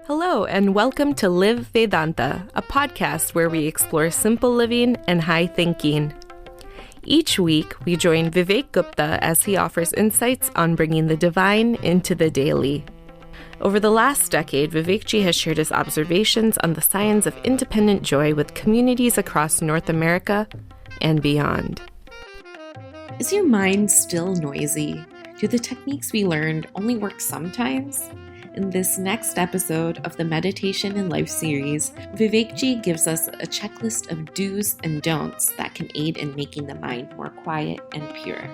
Hello, and welcome to Live Vedanta, a podcast where we explore simple living and high thinking. Each week, we join Vivek Gupta as he offers insights on bringing the divine into the daily. Over the last decade, Vivekji has shared his observations on the science of independent joy with communities across North America and beyond. Is your mind still noisy? Do the techniques we learned only work sometimes? In this next episode of the Meditation in Life series, Vivekji gives us a checklist of do's and don'ts that can aid in making the mind more quiet and pure.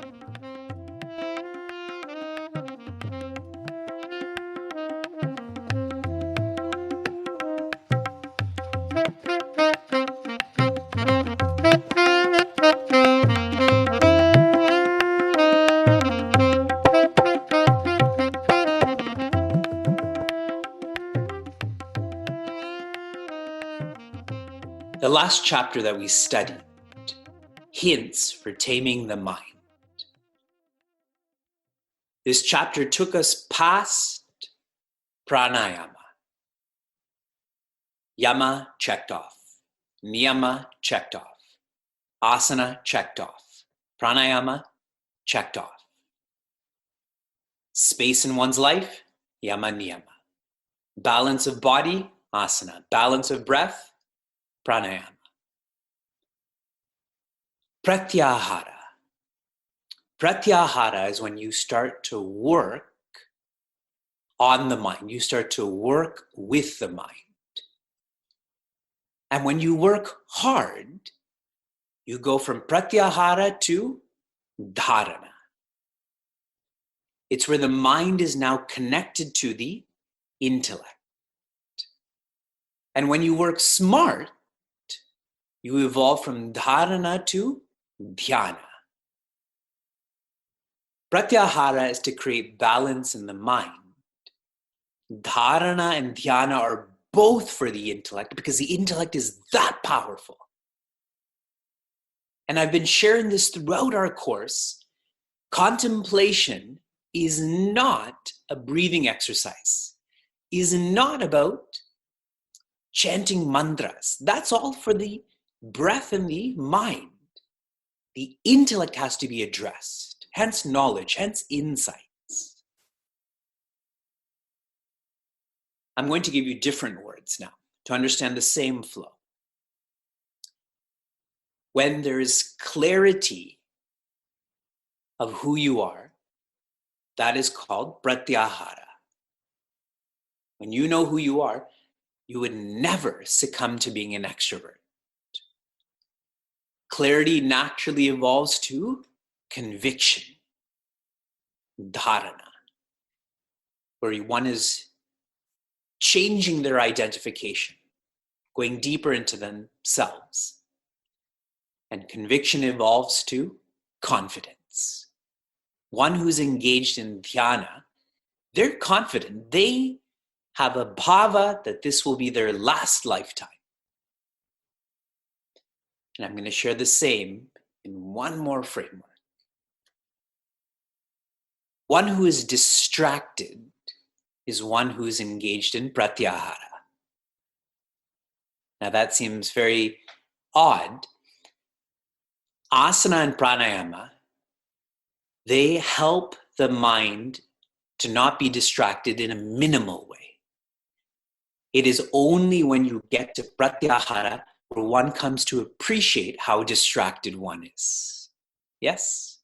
The last chapter that we studied, Hints for Taming the Mind. This chapter took us past pranayama. Yama checked off. Niyama checked off. Asana checked off. Pranayama checked off. Space in one's life, yama niyama. Balance of body, asana. Balance of breath, pranayama. Pratyahara. Pratyahara is when you start to work on the mind. You start to work with the mind. And when you work hard, you go from pratyahara to dharana. It's where the mind is now connected to the intellect. And when you work smart, you evolve from dharana to dhyana. Pratyahara is to create balance in the mind. Dharana and dhyana are both for the intellect because the intellect is that powerful. And I've been sharing this throughout our course. Contemplation is not a breathing exercise, is not about chanting mantras. That's all for the breath and the mind. The intellect has to be addressed, hence knowledge, hence insights. I'm going to give you different words now to understand the same flow. When there's clarity of who you are, that is called pratyahara. When you know who you are, you would never succumb to being an extrovert. Clarity naturally evolves to conviction, dharana, where one is changing their identification, going deeper into themselves. And conviction evolves to confidence. One who's engaged in dhyana, they're confident. They have a bhava that this will be their last lifetime. And I'm going to share the same in one more framework. One who is distracted is one who is engaged in pratyahara. Now that seems very odd. Asana and pranayama, they help the mind to not be distracted in a minimal way. It is only when you get to pratyahara where one comes to appreciate how distracted one is. Yes?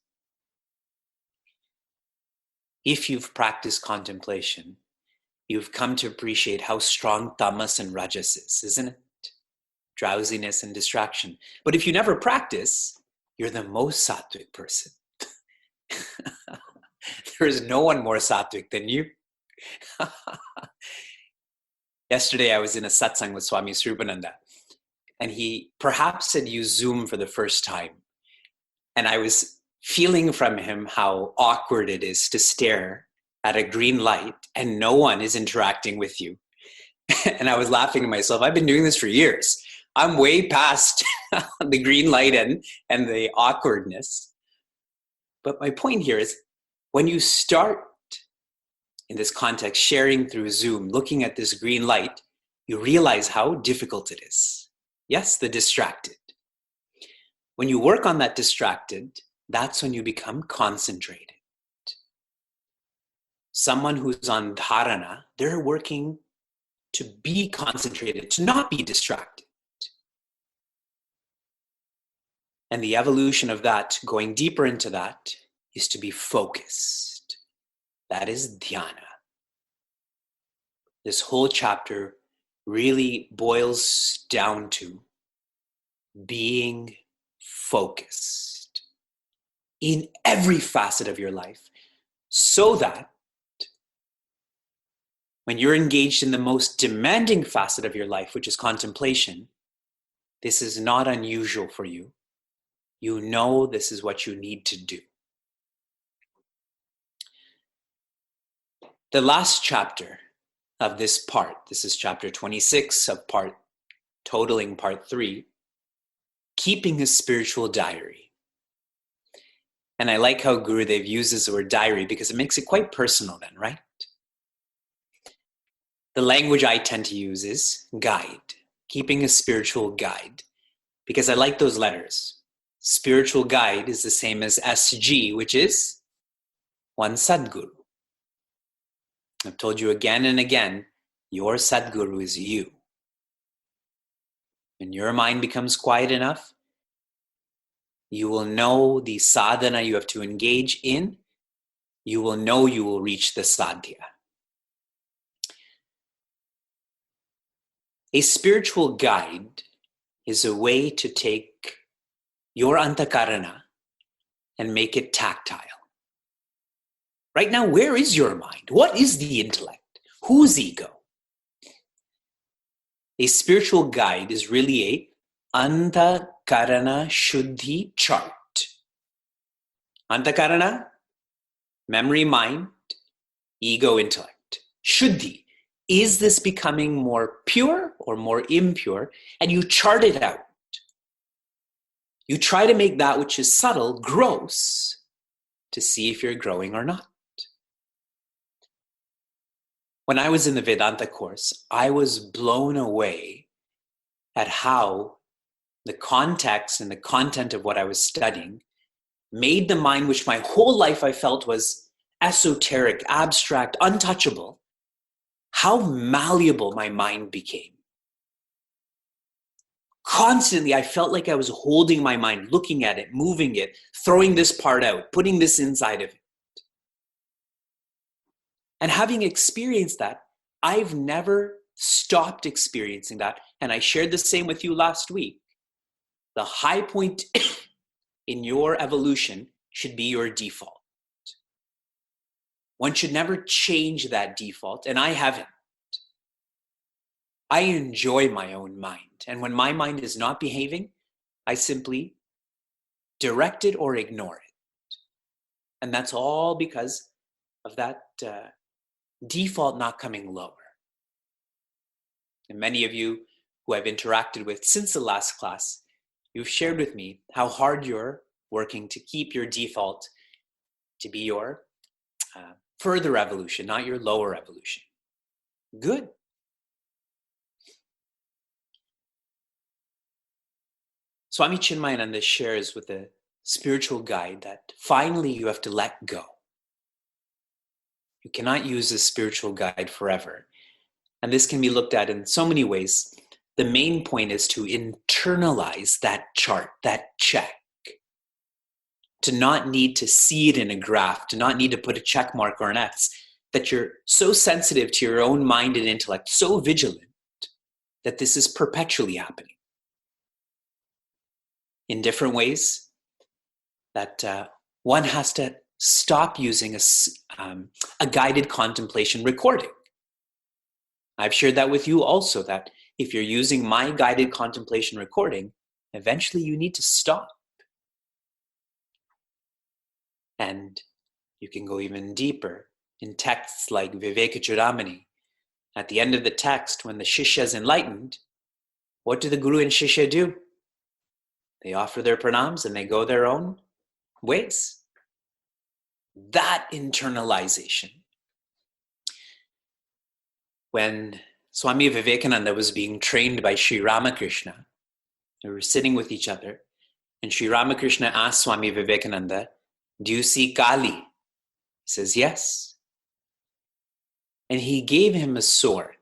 If you've practiced contemplation, you've come to appreciate how strong tamas and rajas is, isn't it? Drowsiness and distraction. But if you never practice, you're the most sattvic person. There is no one more sattvic than you. Yesterday, I was in a satsang with Swami Srupananda, and he perhaps had used Zoom for the first time. And I was feeling from him how awkward it is to stare at a green light and no one is interacting with you. And I was laughing to myself. I've been doing this for years. I'm way past the green light and the awkwardness. But my point here is when you start in this context, sharing through Zoom, looking at this green light, you realize how difficult it is. Yes, the distracted. When you work on that distracted, that's when you become concentrated. Someone who's on dharana, they're working to be concentrated, to not be distracted. And the evolution of that, going deeper into that, is to be focused. That is dhyana. This whole chapter really boils down to being focused in every facet of your life, so that when you're engaged in the most demanding facet of your life, which is contemplation, this is not unusual for you. You know this is what you need to do. The last chapter of this part, this is chapter 26 of totaling part 3, keeping a spiritual diary. And I like how Gurudev uses the word diary because it makes it quite personal then, right? The language I tend to use is guide, keeping a spiritual guide, because I like those letters. Spiritual guide is the same as SG, which is one Sadguru. I've told you again and again, your Sadguru is you. When your mind becomes quiet enough, you will know the sadhana you have to engage in. You will know you will reach the sadhya. A spiritual guide is a way to take your antakarana and make it tactile. Right now, where is your mind? What is the intellect? Whose ego? A spiritual guide is really a antakarana shuddhi chart. Antakarana, memory, mind, ego, intellect. Shuddhi. Is this becoming more pure or more impure? And you chart it out. You try to make that which is subtle gross to see if you're growing or not. When I was in the Vedanta course, I was blown away at how the context and the content of what I was studying made the mind, which my whole life I felt was esoteric, abstract, untouchable, how malleable my mind became. Constantly, I felt like I was holding my mind, looking at it, moving it, throwing this part out, putting this inside of it. And having experienced that, I've never stopped experiencing that. And I shared the same with you last week. The high point in your evolution should be your default. One should never change that default, and I haven't. I enjoy my own mind. And when my mind is not behaving, I simply direct it or ignore it. And that's all because of that default not coming lower. And many of you who I've interacted with since the last class, you've shared with me how hard you're working to keep your default to be your further evolution, not your lower evolution. Good. Swami Chinmayananda shares with the spiritual guide that finally you have to let go. You cannot use this spiritual guide forever. And this can be looked at in so many ways. The main point is to internalize that chart, that check. To not need to see it in a graph, to not need to put a check mark or an X, that you're so sensitive to your own mind and intellect, so vigilant, that this is perpetually happening. In different ways, that one has to stop using a guided contemplation recording. I've shared that with you also, that if you're using my guided contemplation recording, eventually you need to stop. And you can go even deeper in texts like Vivekji. At the end of the text, when the Shishya is enlightened, what do the Guru and Shishya do? They offer their pranams and they go their own ways. That internalization when Swami Vivekananda was being trained by Sri Ramakrishna. They were sitting with each other, and Sri Ramakrishna asked Swami Vivekananda, "Do you see Kali?" He says, "Yes." And he gave him a sword.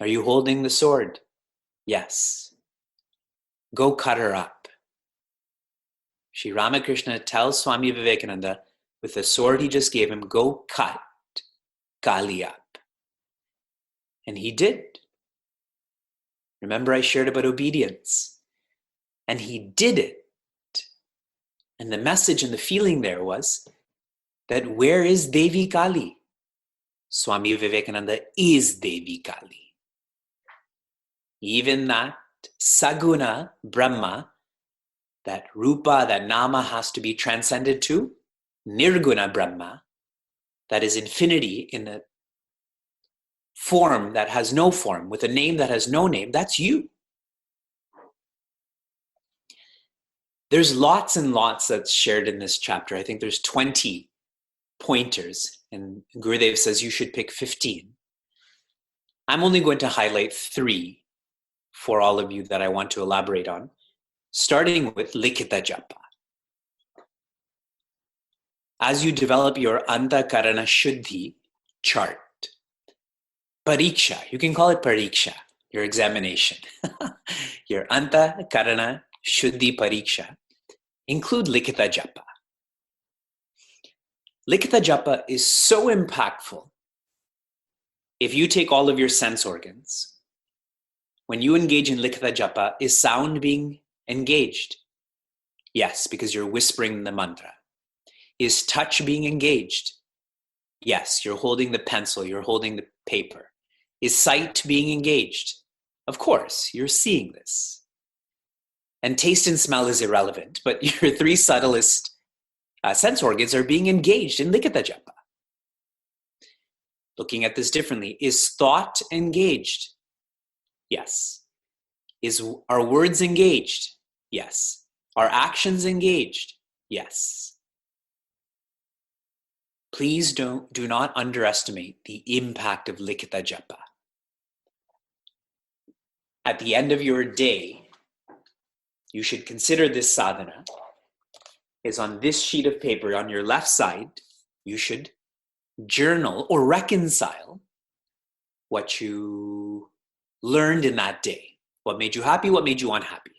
"Are you holding the sword?" "Yes." "Go cut her up." Sri Ramakrishna tells Swami Vivekananda, with the sword he just gave him, go cut Kali up. And he did. Remember, I shared about obedience. And he did it. And the message and the feeling there was that where is Devi Kali? Swami Vivekananda is Devi Kali. Even that Saguna Brahma, that Rupa, that Nama has to be transcended to, Nirguna Brahma, that is infinity in a form that has no form, with a name that has no name, that's you. There's lots and lots that's shared in this chapter. I think there's 20 pointers, and Gurudev says you should pick 15. I'm only going to highlight 3 for all of you that I want to elaborate on, starting with Likita Japa. As you develop your Antakarana Shuddhi chart, Pariksha, you can call it Pariksha, your examination. Your Antakarana Shuddhi Pariksha, include Likita Japa. Likita Japa is so impactful. If you take all of your sense organs, when you engage in Likita Japa, is sound being engaged? Yes, because you're whispering the mantra. Is touch being engaged? Yes, you're holding the pencil, you're holding the paper. Is sight being engaged? Of course, you're seeing this. And taste and smell is irrelevant, but your 3 subtlest sense organs are being engaged in Likita Japa. Looking at this differently, is thought engaged? Yes. Are words engaged? Yes. Are actions engaged? Yes. Please do not underestimate the impact of Likita Japa. At the end of your day, you should consider this sadhana is on this sheet of paper on your left side. You should journal or reconcile what you learned in that day. What made you happy, what made you unhappy.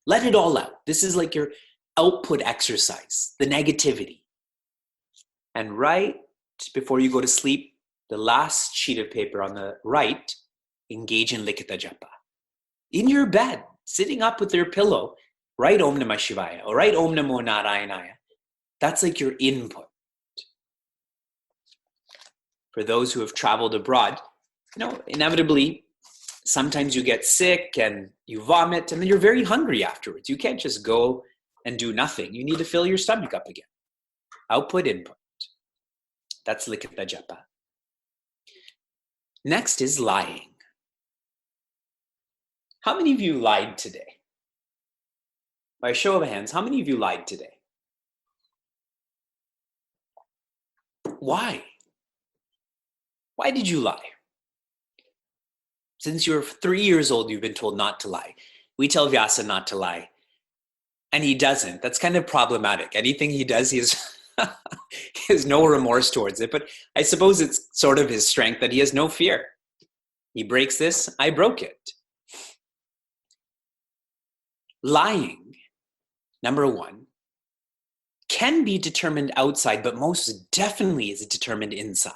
Let it all out. This is like your output exercise, the negativity. And right before you go to sleep, the last sheet of paper on the right, engage in Likita Japa. In your bed, sitting up with your pillow, write Om Namah Shivaya or write Om Namo Narayanaya. That's like your input. For those who have traveled abroad, inevitably, sometimes you get sick and you vomit and then you're very hungry afterwards. You can't just go and do nothing. You need to fill your stomach up again. Output, input. That's Likita Japa. Next is lying. How many of you lied today? By a show of hands, how many of you lied today? Why? Why did you lie? Since you're 3 years old, you've been told not to lie. We tell Vyasa not to lie, and he doesn't. That's kind of problematic. Anything he does, he has no remorse towards it. But I suppose it's sort of his strength that he has no fear. He breaks this, I broke it. Lying, number 1, can be determined outside, but most definitely is determined inside.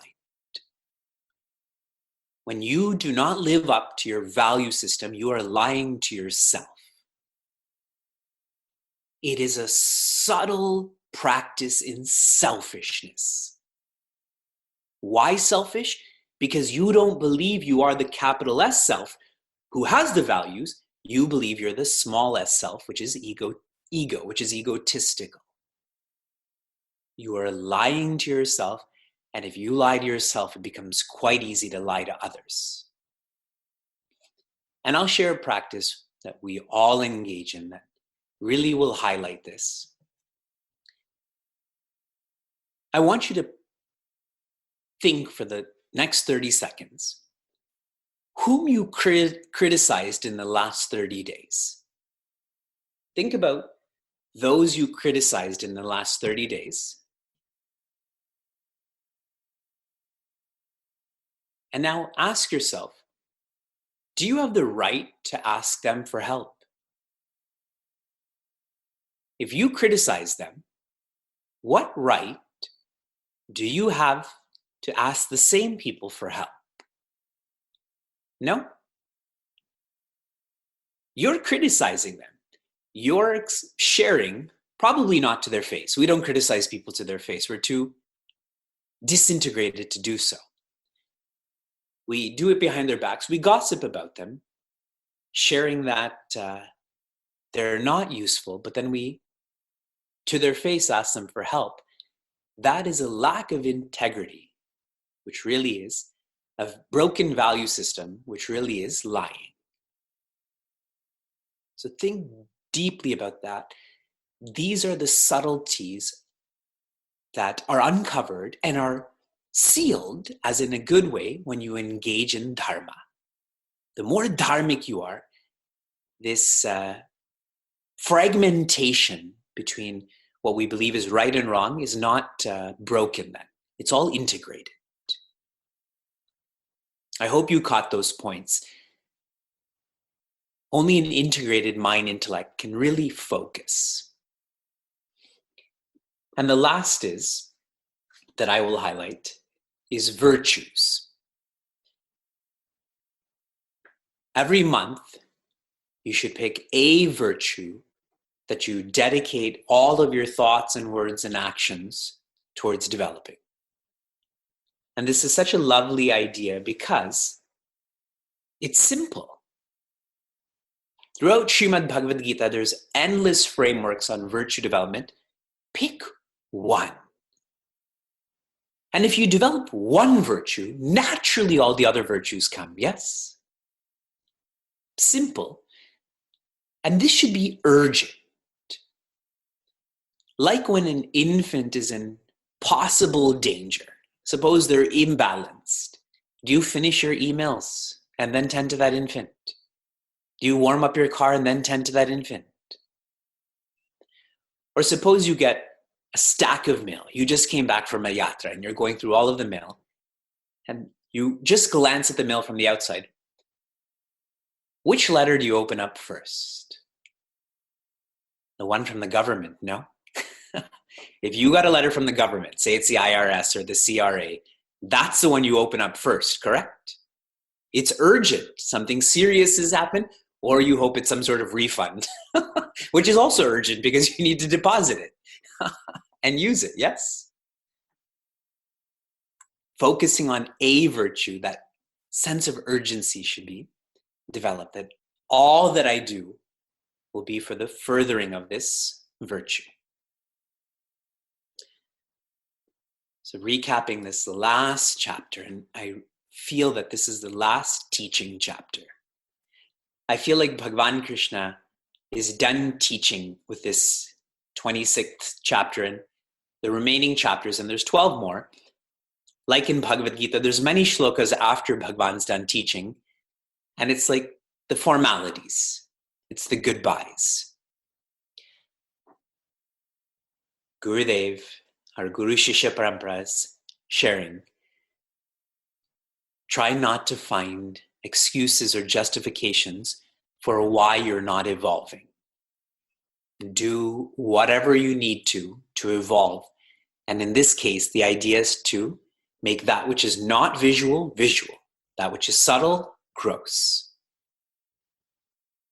When you do not live up to your value system, you are lying to yourself. It is a subtle practice in selfishness. Why selfish? Because you don't believe you are the capital S self who has the values. You believe you're the small s self, which is ego, which is egotistical. You are lying to yourself, and if you lie to yourself, it becomes quite easy to lie to others. And I'll share a practice that we all engage in that really will highlight this. I want you to think for the next 30 seconds whom you criticized in the last 30 days. Think about those you criticized in the last 30 days. And now ask yourself, do you have the right to ask them for help? If you criticize them, what right do you have to ask the same people for help? No. You're criticizing them. You're sharing, probably not to their face. We don't criticize people to their face. We're too disintegrated to do so. We do it behind their backs. We gossip about them, sharing that they're not useful, but then we, to their face, ask them for help. That is a lack of integrity, which really is a broken value system, which really is lying. So think deeply about that. These are the subtleties that are uncovered and are sealed, as in a good way, when you engage in dharma. The more dharmic you are, this fragmentation between what we believe is right and wrong is not broken then. It's all integrated. I hope you caught those points. Only an integrated mind intellect can really focus. And the last is, that I will highlight, is virtues. Every month, you should pick a virtue that you dedicate all of your thoughts and words and actions towards developing. And this is such a lovely idea because it's simple. Throughout Srimad Bhagavad Gita, there's endless frameworks on virtue development. Pick one. And if you develop one virtue, naturally all the other virtues come, yes? Simple. And this should be urgent. Like when an infant is in possible danger. Suppose they're imbalanced. Do you finish your emails and then tend to that infant? Do you warm up your car and then tend to that infant? Or suppose you get a stack of mail. You just came back from a yatra and you're going through all of the mail and you just glance at the mail from the outside. Which letter do you open up first? The one from the government, no? If you got a letter from the government, say it's the IRS or the CRA, that's the one you open up first, correct? It's urgent. Something serious has happened, or you hope it's some sort of refund, which is also urgent because you need to deposit it and use it, yes? Focusing on a virtue, that sense of urgency should be developed, that all that I do will be for the furthering of this virtue. So recapping this last chapter, and I feel that this is the last teaching chapter. I feel like Bhagavan Krishna is done teaching with this 26th chapter and the remaining chapters, and there's 12 more. Like in Bhagavad Gita, there's many shlokas after Bhagavan's done teaching, and it's like the formalities. It's the goodbyes. Gurudev, our Guru Shishya Paramparas, sharing. Try not to find excuses or justifications for why you're not evolving. Do whatever you need to evolve. And in this case, the idea is to make that which is not visual, visual. That which is subtle, gross.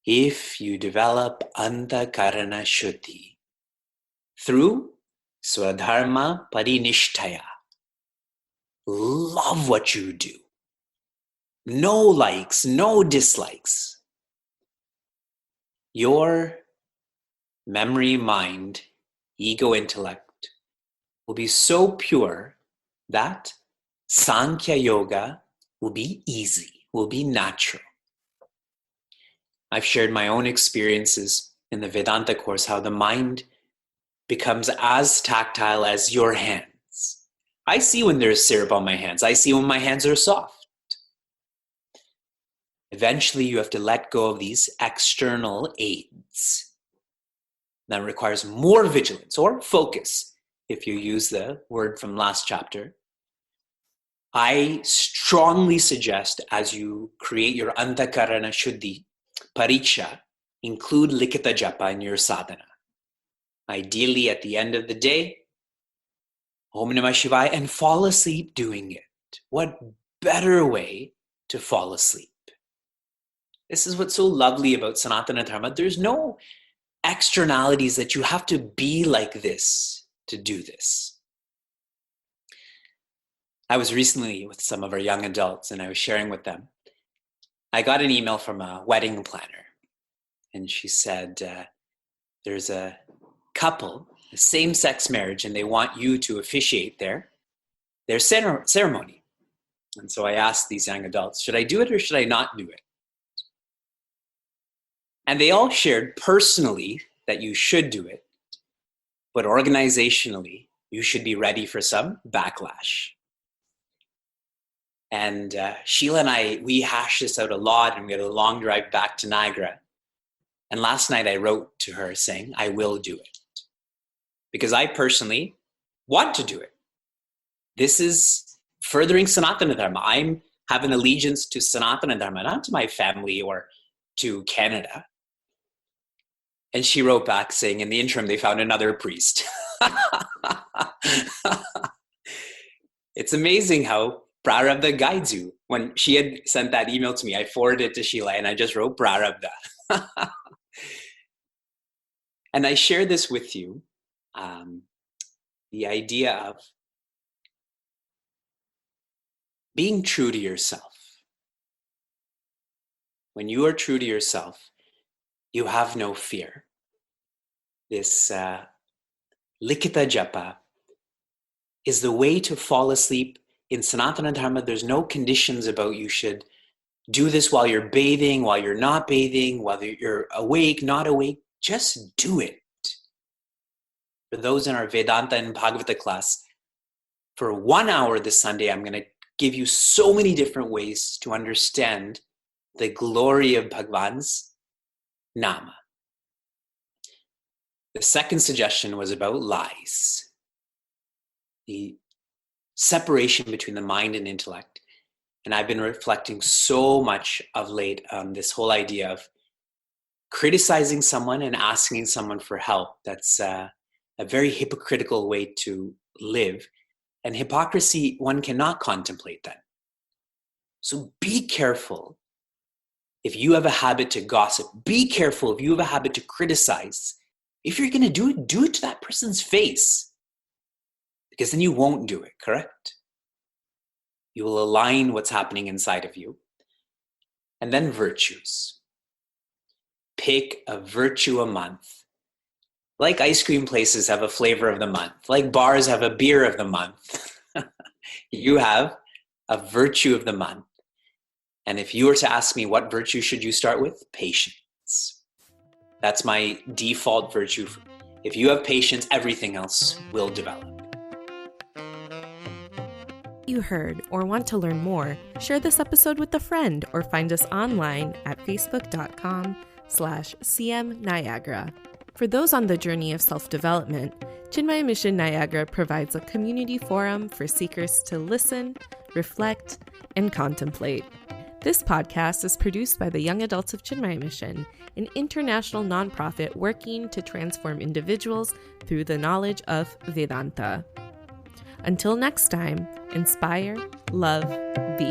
If you develop antakarana shuddhi through swadharma parinishtaya, love what you do. No likes, no dislikes. Your memory, mind, ego, intellect will be so pure that Sankhya Yoga will be easy, will be natural. I've shared my own experiences in the Vedanta course, how the mind becomes as tactile as your hands. I see when there's syrup on my hands. I see when my hands are soft. Eventually, you have to let go of these external aids. That requires more vigilance or focus, if you use the word from last chapter. I strongly suggest, as you create your antakarana shuddhi pariksha, include likita japa in your sadhana. Ideally, at the end of the day, Om Namah Shivaya, and fall asleep doing it. What better way to fall asleep? This is what's so lovely about Sanatana Dharma. There's no externalities that you have to be like this to do this. I was recently with some of our young adults and I was sharing with them. I got an email from a wedding planner and she said, there's a couple, a same-sex marriage, and they want you to officiate their ceremony. And so I asked these young adults, should I do it or should I not do it? And they all shared personally that you should do it, but organizationally, you should be ready for some backlash. And Sheila and I, we hashed this out a lot, and we had a long drive back to Niagara. And last night I wrote to her saying, I will do it. Because I personally want to do it. This is furthering Sanatana Dharma. I'm have an allegiance to Sanatana Dharma, not to my family or to Canada. And she wrote back saying, in the interim, they found another priest. It's amazing how Prarabdha guides you. When she had sent that email to me, I forwarded it to Sheila and I just wrote Prarabdha. And I share this with you, the idea of being true to yourself. When you are true to yourself, you have no fear. This likita japa is the way to fall asleep. In Sanatana Dharma, there's no conditions about you should do this while you're bathing, while you're not bathing, whether you're awake, not awake. Just do it. For those in our Vedanta and Bhagavata class, for 1 hour this Sunday, I'm going to give you so many different ways to understand the glory of Bhagwan's Nama. The second suggestion was about lies. The separation between the mind and intellect. And I've been reflecting so much of late on this whole idea of criticizing someone and asking someone for help. That's a very hypocritical way to live. And hypocrisy, one cannot contemplate that. So be careful if you have a habit to gossip. Be careful if you have a habit to criticize. If you're going to do it to that person's face. Because then you won't do it, correct? You will align what's happening inside of you. And then virtues. Pick a virtue a month. Like ice cream places have a flavor of the month. Like bars have a beer of the month. You have a virtue of the month. And if you were to ask me what virtue should you start with? Patience. That's my default virtue. If you have patience, everything else will develop. You heard or want to learn more, share this episode with a friend or find us online at facebook.com/CM Niagara. For those on the journey of self-development, Chinmaya Mission Niagara provides a community forum for seekers to listen, reflect, and contemplate. This podcast is produced by the Young Adults of Chinmaya Mission, an international nonprofit working to transform individuals through the knowledge of Vedanta. Until next time, inspire, love, be.